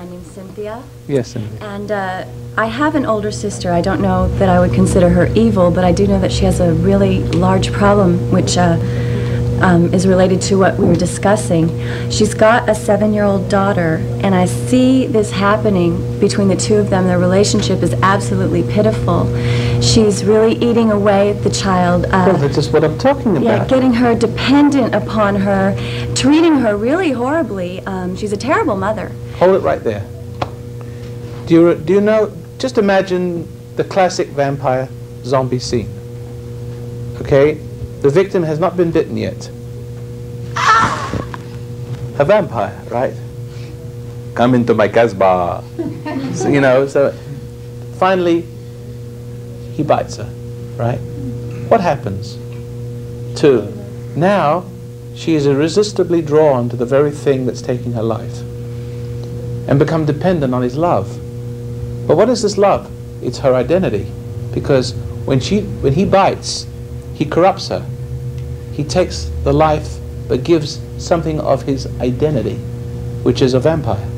My name's Cynthia. Yes, Cynthia. And I have an older sister. I don't know that I would consider her evil, but I do know that she has a really large problem, which is related to what we were discussing. She's got a 7-year-old daughter, and I see this happening between the two of them. Their relationship is absolutely pitiful. She's really eating away at the child. Well, that's just what I'm talking about. Yeah, getting her dependent upon her, treating her really horribly. She's a terrible mother. Hold it right there. Do you know, just imagine the classic vampire zombie scene. Okay? The victim has not been bitten yet. A vampire, right? Come into my Casbah. So, you know, so finally he bites her, right? What happens? Now she is irresistibly drawn to the very thing that's taking her life and become dependent on his love. But what is this love? It's her identity, because when he bites, he corrupts her. He takes the life but gives something of his identity, which is a vampire.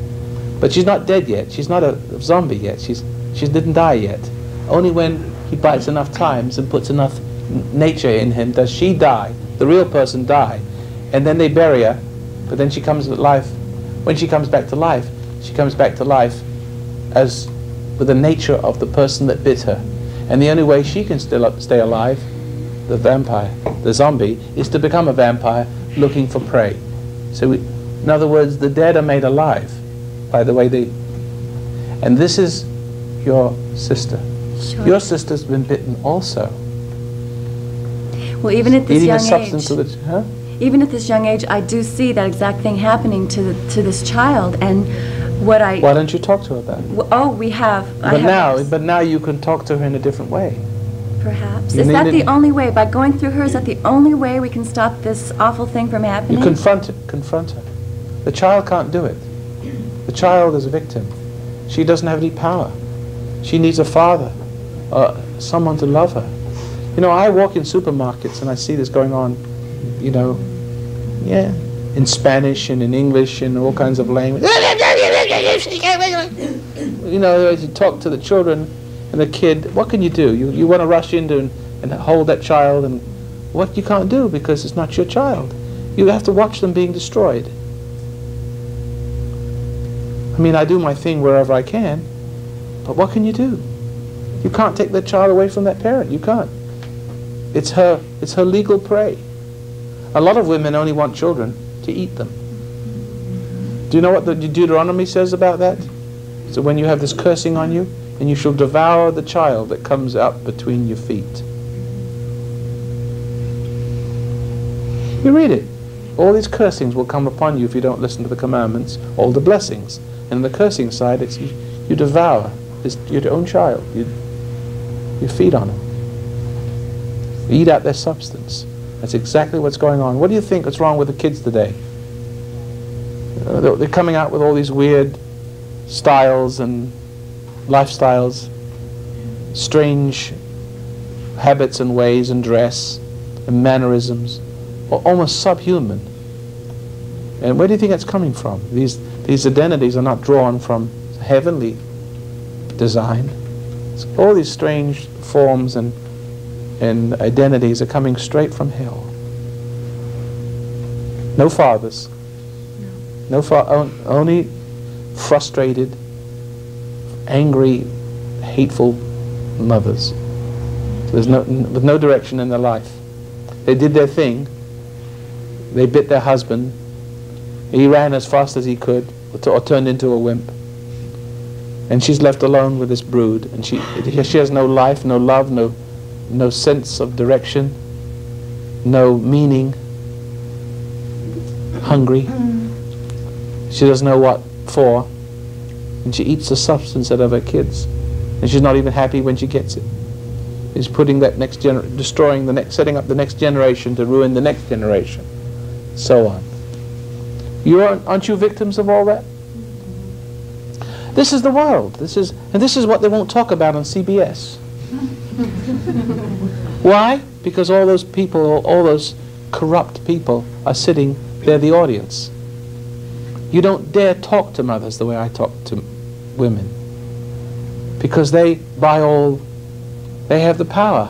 But she's not dead yet. She's not a zombie yet. She didn't die yet. Only when he bites enough times and puts enough nature in him does she die, the real person die. And then they bury her, but then she comes to life. When she comes back to life, she comes back to life as with the nature of the person that bit her. And the only way she can still stay alive, the vampire, the zombie, is to become a vampire looking for prey. So in other words, the dead are made alive by the way they... And this is your sister. Sure. Your sister's been bitten also. Well, even at this Eating young a substance age, of the... Huh? even at this young age, I do see that exact thing happening to this child. And what I... Why don't you talk to her about it? Oh, we have. But now you can talk to her in a different way. Perhaps. Is that the only way? By going through her, is that the only way we can stop this awful thing from happening? You confront it. Confront her. The child can't do it. The child is a victim. She doesn't have any power. She needs a father, someone to love her. You know, I walk in supermarkets and I see this going on, you know, yeah, in Spanish and in English and all kinds of language. You know, as you talk to the children and the kid, what can you do? You want to rush into and hold that child, and what you can't do because it's not your child. You have to watch them being destroyed. I mean, I do my thing wherever I can, but what can you do? You can't take that child away from that parent. You can't. It's her legal prey. A lot of women only want children to eat them. Do you know what the Deuteronomy says about that? So when you have this cursing on you, and you shall devour the child that comes up between your feet. You read it. All these cursings will come upon you if you don't listen to the commandments, all the blessings. And on the cursing side, it's you devour your own child. You feed on them. You eat out their substance. That's exactly what's going on. What do you think is wrong with the kids today? They're coming out with all these weird styles and lifestyles, strange habits and ways and dress and mannerisms, almost subhuman. And where do you think that's coming from? These identities are not drawn from heavenly design. All these strange forms and identities are coming straight from hell. No fathers. Only frustrated, angry, hateful mothers. With no direction in their life. They did their thing. They bit their husband. He ran as fast as he could, or turned into a wimp. And she's left alone with this brood. And she has no life, no love, no sense of direction, no meaning. Hungry. She doesn't know what for. And she eats the substance out of her kids. And she's not even happy when she gets it. She's putting that setting up the next generation to ruin the next generation. So on. Aren't you victims of all that? This is the world. This is what they won't talk about on CBS. Why? Because all those people, all those corrupt people are sitting, they're the audience. You don't dare talk to mothers the way I talk to women, because they buy all, they have the power.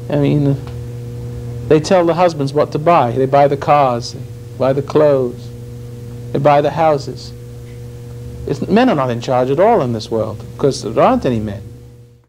I mean, they tell the husbands what to buy. They buy the cars, they buy the clothes, they buy the houses. Men are not in charge at all in this world, because there aren't any men.